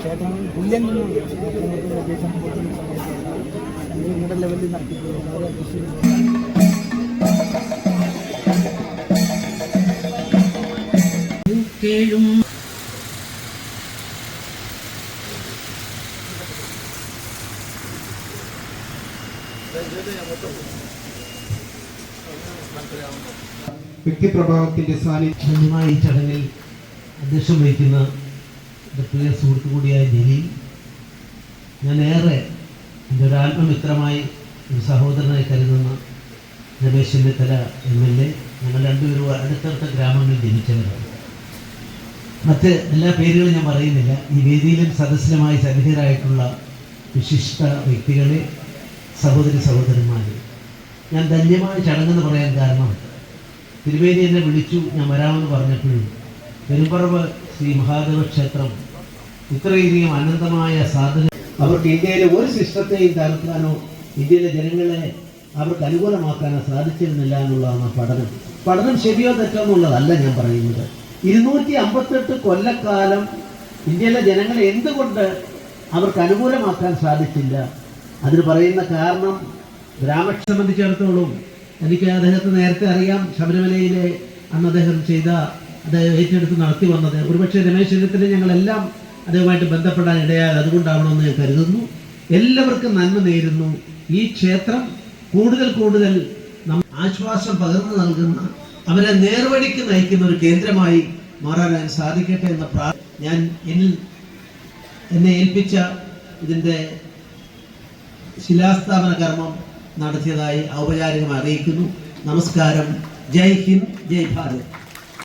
ക്ഷേത്രം തുല്യം നിങ്ങളുടെ ലെവലിൽ കേഴും വ്യക്തിപ്രഭാവത്തിന്റെ സാന്നിധ്യമായ ഈ ചടങ്ങിൽ അധ്യക്ഷം വഹിക്കുന്ന എൻ്റെ പ്രിയ സുഹൃത്തു കൂടിയായ ജലീൽ, ഞാൻ ഏറെ എൻ്റെ ഒരു ആത്മമിത്രമായി ഒരു സഹോദരനായി കരുതുന്ന രമേശ് ചെന്നിത്തല MLA. ഞങ്ങൾ രണ്ടുപേരും അടുത്തടുത്ത ഗ്രാമങ്ങളിൽ ജനിച്ചവരാണ്. മറ്റ് എല്ലാ പേരുകളും ഞാൻ പറയുന്നില്ല. ഈ വേദിയിലും സദസ്സിലുമായി സന്നിഹിതരായിട്ടുള്ള വിശിഷ്ട വ്യക്തികളെ, സഹോദരന്മാരെ, ഞാൻ ധന്യമായ ചടങ്ങെന്ന് പറയാൻ കാരണം തിരുവേദി എന്നെ വിളിച്ചു, ഞാൻ വരാമെന്ന് പറഞ്ഞപ്പോഴും പെരുമ്പറവ് ശ്രീ മഹാദേവ ക്ഷേത്രം ഇത്രയധികം അനന്തമായ സാധന അവർക്ക് ഇന്ത്യയിലെ ഒരു സിസ്റ്റത്തെയും തകർക്കാനോ ഇന്ത്യയിലെ ജനങ്ങളെ അവർക്ക് അനുകൂലമാക്കാനോ സാധിച്ചിരുന്നില്ല എന്നുള്ളതാണ് പഠനം ശരിയോ തെറ്റോ എന്നുള്ളതല്ല ഞാൻ പറയുന്നത്. 258 കൊല്ലക്കാലം ഇന്ത്യയിലെ ജനങ്ങളെ എന്തുകൊണ്ട് അവർക്ക് അനുകൂലമാക്കാൻ സാധിച്ചില്ല? അതിന് പറയുന്ന കാരണം ഗ്രാമത്തെ സംബന്ധിച്ചിടത്തോളം എനിക്ക് അദ്ദേഹത്തെ നേരത്തെ അറിയാം. ശബരിമലയിലെ അന്ന് അദ്ദേഹം അദ്ദേഹം ഏറ്റെടുത്ത് നടത്തി വന്നത് ഒരുപക്ഷെ രമേശ് ചെന്നിത്തല ഞങ്ങളെല്ലാം അദ്ദേഹവുമായിട്ട് ബന്ധപ്പെടാൻ ഇടയായത് അതുകൊണ്ടാവണമെന്ന് ഞാൻ കരുതുന്നു. എല്ലാവർക്കും നന്മ നേരുന്നു. ഈ ക്ഷേത്രം കൂടുതൽ ആശ്വാസം പകർന്നു നൽകുന്ന, അവരെ നേർവഴിക്ക് നയിക്കുന്ന ഒരു കേന്ദ്രമായി മാറാൻ സാധിക്കട്ടെ എന്ന ഞാൻ എന്നെ ഏൽപ്പിച്ച ഇതിൻ്റെ ശിലാസ്ഥാപന കർമ്മം നടത്തിയതായി ഔപചാരികമായി അറിയിക്കുന്നു. നമസ്കാരം. ജയ് ഹിന്ദ്, ജയ് ഭാരത്.